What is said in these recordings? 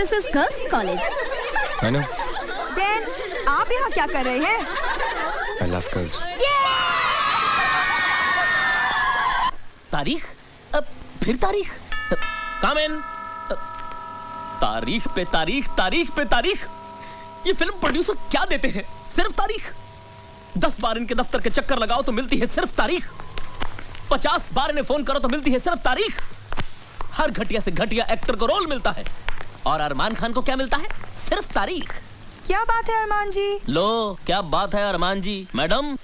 This is girls' college. I know. Then आप यहाँ क्या कर रहे हैं? I love girls. तारीख? फिर तारीख? Come in. तारीख पे तारीख, तारीख पे तारीख। ये फिल्म प्रोड्यूसर क्या देते हैं? सिर्फ तारीख। 10 बार इनके दफ्तर के चक्कर लगाओ तो मिलती है सिर्फ तारीख। 50 बार इन्हें फोन करो तो मिलती है सिर्फ तारीख। हर घटिया से घटिया एक्टर को रोल मिलता है और अरमान खान को क्या मिलता है? सिर्फ तारीख। क्या बात है अरमान जी? लो, क्या बात है अरमान जी। मैडम,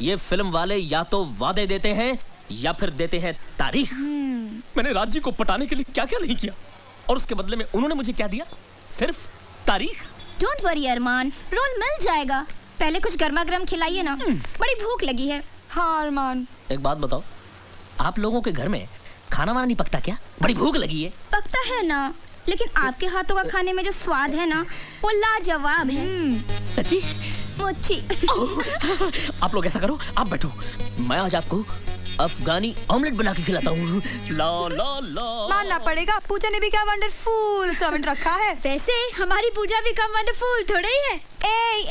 ये फिल्म वाले या तो वादे देते हैं या फिर देते हैं तारीख। मैंने राज जी को पटाने के लिए क्या क्या नहीं किया और उसके बदले में उन्होंने मुझे क्या दिया? सिर्फ तारीख। Don't worry अरमान, रोल मिल जाएगा। पहले कुछ गर्मा गर्म खिलाइए ना, बड़ी भूख लगी है। हाँ अरमान। एक बात बताओ, आप लोगों के घर में खाना वाना नहीं पकता क्या? बड़ी भूख लगी है। पकता है ना, लेकिन आपके हाथों का खाने में जो स्वाद है ना, वो लाजवाब है। सच्ची? मुच्ची। आप लोग ऐसा करो, आप बैठो, मैं आज आपको अफगानी ऑमलेट बना के खिलाता हूँ। ला ला ला। मानना पड़ेगा, पूजा ने भी क्या वंडरफुल सर्वेंट रखा है। वैसे हमारी पूजा भी कम वंडरफुल थोड़ा ही है।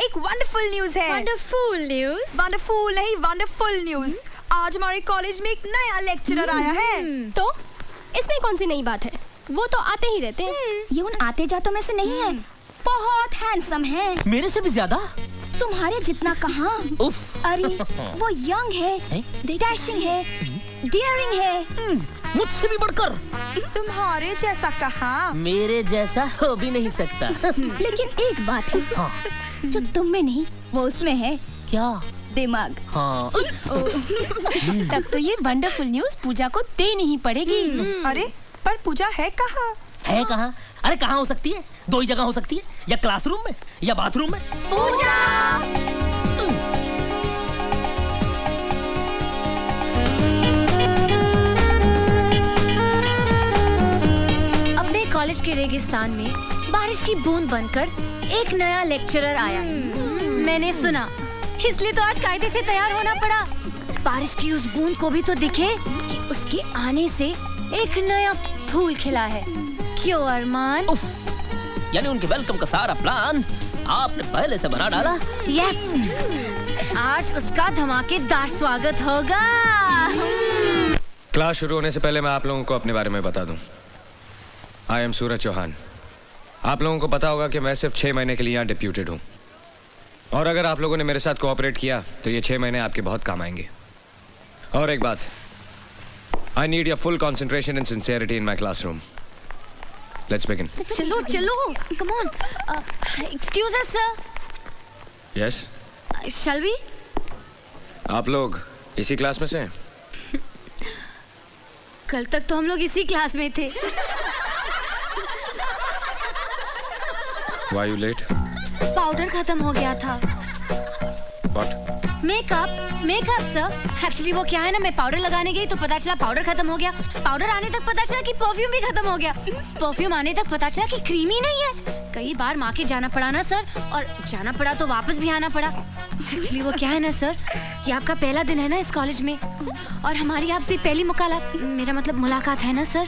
एक वंडरफुल न्यूज है। Wonderful news? वंडरफुल नहीं, वंडरफुल न्यूज। आज हमारे कॉलेज में एक नया लेक्चरर आया है। तो इसमें कौन सी नई बात है? वो तो आते ही रहते हैं। ये उन आते जातों में से नहीं है। बहुत हैंडसम है। मेरे से भी ज्यादा? तुम्हारे जितना कहाँ। उफ। अरे वो यंग है, डैशिंग है, डेयरिंग है। मुझसे भी बढ़कर। तुम्हारे जैसा कहाँ? मेरे जैसा हो भी नहीं सकता। लेकिन एक बात है, हाँ। जो तुम में नहीं वो उसमें है। क्या? दिमाग। हाँ। तब तो ये वंडरफुल न्यूज पूजा को देनी ही पड़ेगी। अरे पर पूजा है कहाँ? है कहाँ? अरे कहाँ हो सकती है? 2 ही जगह हो सकती है, या क्लासरूम में या बाथरूम में। पूजा! अपने कॉलेज के रेगिस्तान में बारिश की बूंद बनकर एक नया लेक्चरर आया। मैंने सुना, इसलिए तो आज कायदे से तैयार होना पड़ा। बारिश की उस बूंद को भी तो दिखे कि उसके आने से एक नया फूल खिला है। क्यों अरमान? यानी उनके वेलकम का सारा प्लान आपने पहले से बना डाला? यस, आज उसका धमाकेदार स्वागत होगा। क्लास शुरू होने से पहले मैं आप लोगों को अपने बारे में बता दूं। आई एम सूरज चौहान। आप लोगों को पता होगा कि मैं सिर्फ 6 महीने के लिए यहाँ डिप्यूटेड हूँ, और अगर आप लोगों ने मेरे साथ कोऑपरेट किया तो ये 6 महीने आपके बहुत काम आएंगे। और एक बात, I need your full concentration and sincerity in my classroom. Let's begin. चलो चलो, come on. Excuse us sir. Yes. Shall we? आप लोग इसी क्लास में से हैं? कल तक तो हम लोग इसी क्लास में थे। Why you late? पाउडर खत्म हो गया था। What? Makeup sir. एक्चुअली वो क्या है ना, मैं पाउडर लगाने गई तो पता चला पाउडर खत्म हो गया। पाउडर आने तक पता चला कि परफ्यूम भी खत्म हो गया। परफ्यूम आने तक पता चला कि क्रीम ही नहीं है। कई बार माँ के जाना पड़ा ना सर, और जाना पड़ा तो वापस भी आना पड़ा। एक्चुअली वो क्या है ना सर, ये आपका पहला दिन है ना इस कॉलेज में, और हमारी आपसे पहली मुलाकात है ना sir.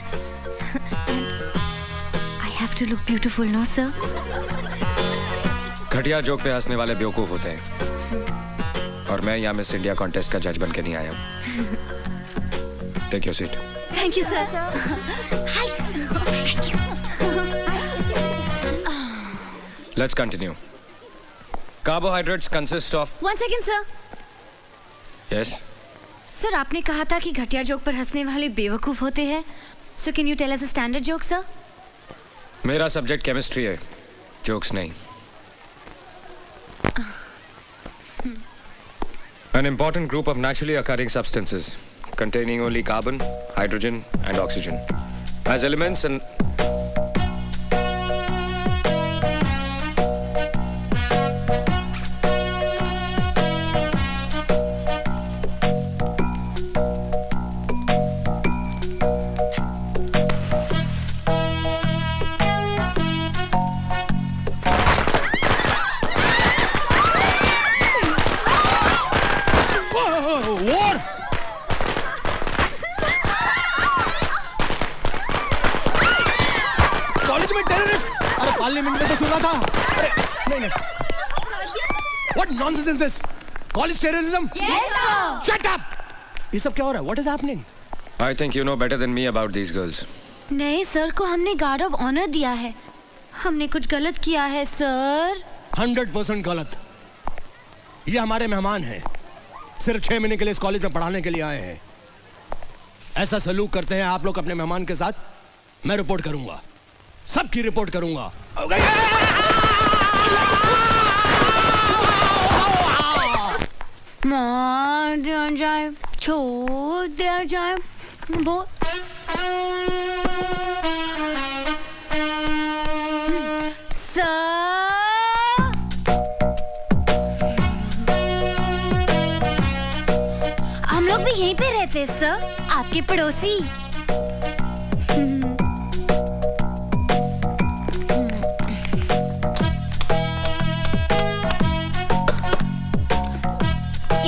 I have to look beautiful no sir. घटिया जोक पे हंसने वाले बेवकूफ होते हैं, और मैं यहाँ मिस इंडिया कॉन्टेस्ट का जज बन के नहीं आया हूँ। Take your seat. Thank you sir. Let's continue. Carbohydrates consist of. 1 second sir. Yes. Sir आपने कहा था कि घटिया जोक पर हंसने वाले बेवकूफ होते हैं। So can you tell us a standard joke sir? मेरा सब्जेक्ट केमिस्ट्री है, जोक्स नहीं। An important group of naturally occurring substances containing only carbon, hydrogen, and oxygen as elements and अरे पार्लियामेंट में तो सुना था। अरे नहीं नहीं, What nonsense is this? College terrorism? Yes, sir. Shut up! ये सब क्या हो रहा है? What is happening? I think you know better than me about these girls. नहीं सर को हमने गार्ड ऑफ ऑनर दिया है। हमने कुछ गलत किया है सर। 100% गलत। ये हमारे मेहमान हैं, सिर्फ 6 महीने के लिए इस कॉलेज में पढ़ाने के लिए आए हैं। ऐसा सलूक करते हैं आप लोग अपने मेहमान के साथ? मैं रिपोर्ट करूंगा, सबकी रिपोर्ट करूंगा। मार दिया जाए, छोड़ दिया जाए, वो हम लोग भी यहीं पे रहते सर, आपके पड़ोसी।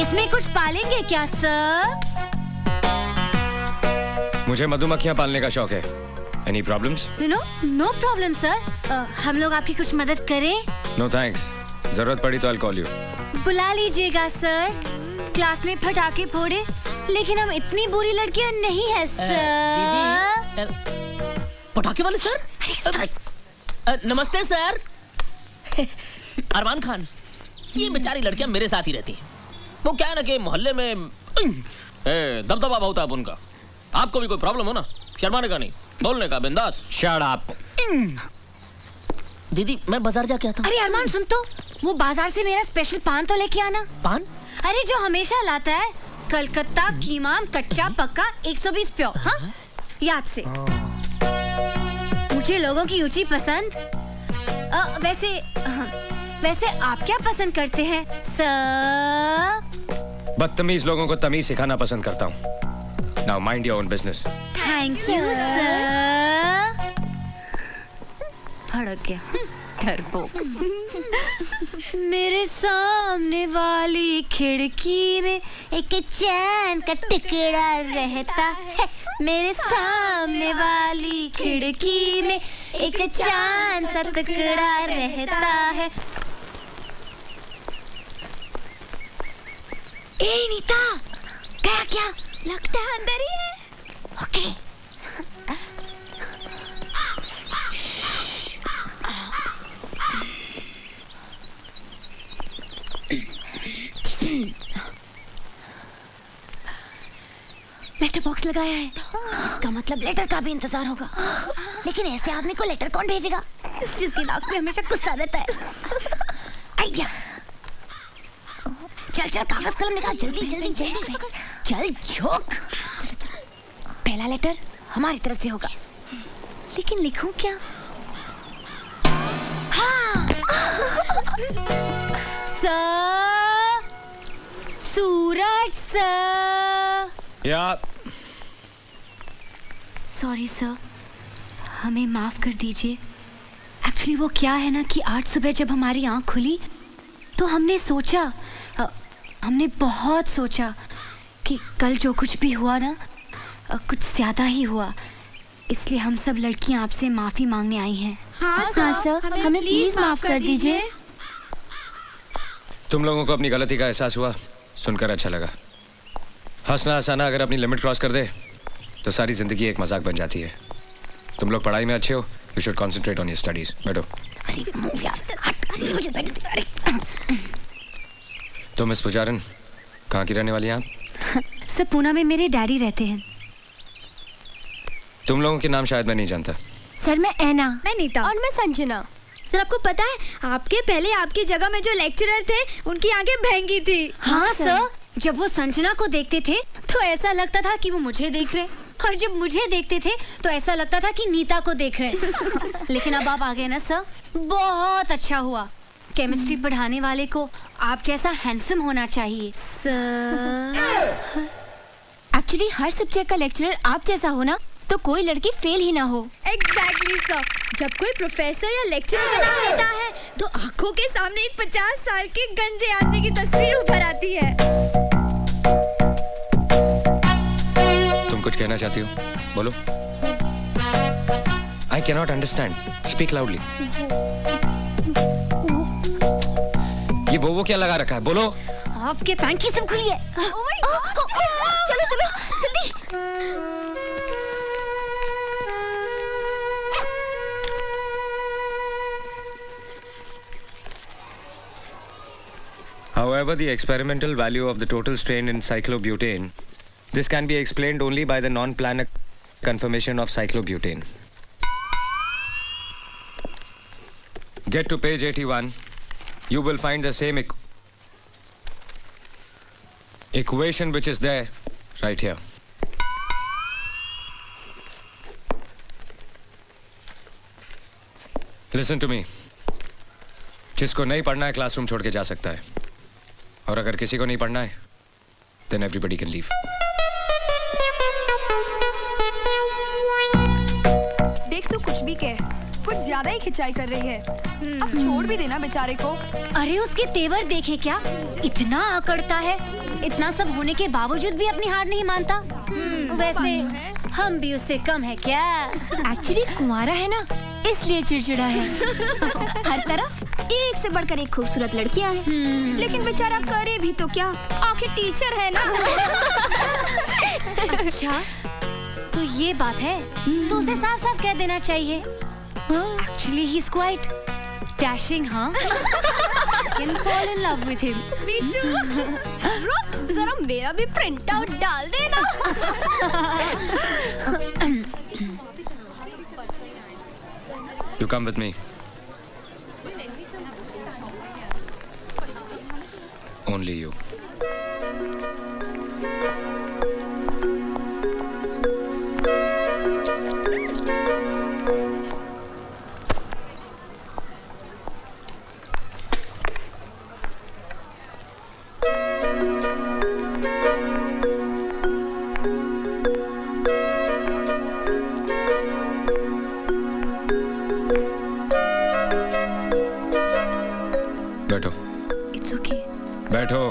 इसमें कुछ पालेंगे क्या सर? मुझे मधुमक्खियां पालने का शौक है। Any problems? No problem sir. हम लोग आपकी कुछ मदद करें? No thanks. जरूरत पड़ी तो I'll call you. बुला लीजिएगा सर। क्लास में पटाखे फोड़े, लेकिन हम इतनी बुरी लड़कियां नहीं है सर। पटाखे वाले सर? नमस्ते सर। अरमान खान, ये बेचारी लड़कियां मेरे साथ ही रहती हैं। वो क्या है ना कि मोहल्ले में दबदबा बहुत है उनका। आपको भी कोई प्रॉब्लम हो ना, शर्माने का नहीं, बोलने का, बिंदास। Shut up. दीदी मैं बाजार जाके आता हूँ। अरे अरमान सुन तो, वो बाजार से मेरा स्पेशल पान तो लेके आना। पान? अरे जो हमेशा लाता है, कलकत्ता कीमाम कच्चा पक्का 120 प्योर। हाँ याद से। मुझे लोगों की ऊंची पसंद। वैसे आप क्या पसंद करते हैं सर? बदतमीज लोगों को तमीज सिखाना पसंद करता हूँ। Now mind your own business. Thank you sir. भड़क गया डरपोक। मेरे सामने वाली खिड़की में एक चैन का टुकड़ा रहता है। मेरे सामने वाली खिड़की में एक चांद सा टुकड़ा रहता है। ए नीता, गया क्या? लगता है अंदर ही है। ओके। लेटर बॉक्स लगाया है, इसका मतलब लेटर का भी इंतजार होगा। लेकिन ऐसे आदमी को लेटर कौन भेजेगा जिसकी नाक पे हमेशा गुस्सा रहता है? आइडिया। चल चल कागज कलम निकाल, जल्दी जल्दी जल्दी चल झोंक। पहला लेटर हमारी तरफ से होगा, लेकिन लिखूं क्या? हाँ सर, सूरज सर। या सॉरी सर, हमें माफ कर दीजिए। एक्चुअली वो क्या है ना कि आज सुबह जब हमारी आंख खुली तो हमने सोचा, हमने बहुत सोचा कि कल जो कुछ भी हुआ ना कुछ ज़्यादा ही हुआ। इसलिए हम सब लड़कियां आपसे माफ़ी मांगने आई हैं। हाँ सर, हमें प्लीज माफ कर दीजिए। तुम लोगों को अपनी गलती का एहसास हुआ, सुनकर अच्छा लगा। हंसना हंसाना अगर अपनी लिमिट क्रॉस कर दे तो सारी जिंदगी एक मजाक बन जाती है। तुम लोग पढ़ाई में अच्छे हो, you should concentrate on your studies. बैठो। तो मिस पुजारन, कहाँ की रहने वाली हैं आप? सर पूना में मेरे डैडी रहते हैं। तुम लोगों के नाम शायद मैं नहीं जानता। सर मैं ऐना। मैं नीता। और मैं संजना। सर आपको पता है, आपके पहले आपकी जगह में जो लेक्चरर थे उनकी आंखें भैंगी थी। हाँ सर, जब वो संजना को देखते थे तो ऐसा लगता था कि वो मुझे देख रहे, और जब मुझे देखते थे तो ऐसा लगता था कि नीता को देख रहे। लेकिन अब आप आ गए ना सर, बहुत अच्छा हुआ। केमिस्ट्री पढ़ाने वाले को आप जैसा हैंडसम होना चाहिए सर। एक्चुअली हर सब्जेक्ट का लेक्चरर आप जैसा हो ना तो कोई लड़की फेल ही ना हो। एग्जैक्टली सर, जब कोई प्रोफेसर या लेक्चरर बना रहता है तो आंखों के सामने एक 50 साल के गंजे आदमी की तस्वीर उभर आती है। तुम कुछ कहना चाहती हो? बोलो। I I cannot understand. Speak loudly. ये वो क्या लगा रखा है? बोलो. आपके पैंट की सब खुली है. चलो चलो जल्दी. However, the experimental value of the total strain in cyclobutane, this can be explained only by the non-planar conformation of cyclobutane. Get to page 81. You will find the same equation which is there right here. Listen to me. जिसको नहीं पढ़ना है classroom छोड़ के जा सकता है, और अगर किसी को नहीं पढ़ना है, then everybody can leave. देख तू कुछ भी कह, कुछ ज्यादा ही खिंचाई कर रही है. अब छोड़ भी देना बेचारे को. अरे उसके तेवर देखे क्या, इतना आकड़ता है. इतना सब होने के बावजूद भी अपनी हार नहीं मानता. वैसे हम भी उससे कम है क्या? एक्चुअली कुंवारा है ना, इसलिए चिड़चिड़ा है. हर तरफ एक से बढ़कर एक खूबसूरत लड़कियां हैं, लेकिन बेचारा करे भी तो क्या, आखिर टीचर है ना. अच्छा तो ये बात है, तो उसे साफ साफ कह देना चाहिए. Actually he is quite dashing. हाँ, can fall in love with him. Me too. रुक, जरा मेरा भी प्रिंट आउट डाल देना. You come with me. Only you. बैठो. It's okay. बैठो.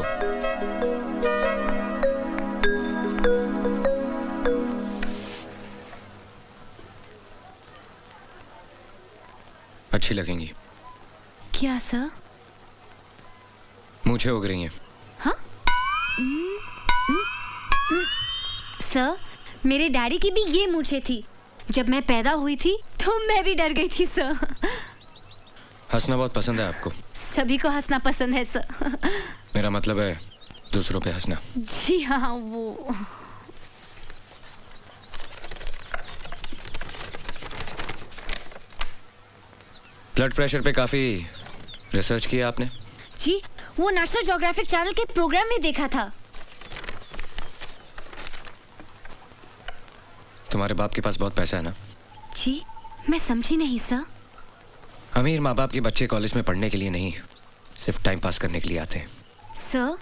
अच्छी लगेंगी. क्या सर? मूंछें उग रही हैं. हाँ? सर, मेरे डैडी की भी ये मूंछें थी. जब मैं पैदा हुई थी तो मैं भी डर गई थी सर. हंसना बहुत पसंद है आपको. सभी को हंसना पसंद है सर. मेरा मतलब है दूसरों पे हंसना. जी हाँ, वो ब्लड प्रेशर पे काफी रिसर्च किया आपने? जी, वो नेशनल ज्योग्राफिक चैनल के प्रोग्राम में देखा था. तुम्हारे बाप के पास बहुत पैसा है ना? जी, मैं समझी नहीं सर. अमीर माँ बाप के बच्चे कॉलेज में पढ़ने के लिए नहीं, सिर्फ टाइम पास करने के लिए आते हैं. सर,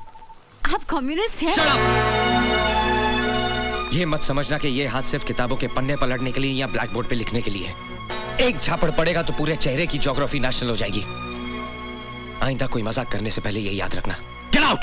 आप कम्युनिस्ट हैं? Shut up! ये मत समझना कि ये हाथ सिर्फ किताबों के पन्ने पलटने के लिए या ब्लैक बोर्ड पे लिखने के लिए है. एक झापड़ पड़ेगा तो पूरे चेहरे की ज्योग्राफी नेशनल हो जाएगी. आइंदा कोई मजाक करने से पहले ये याद रखना. Get out!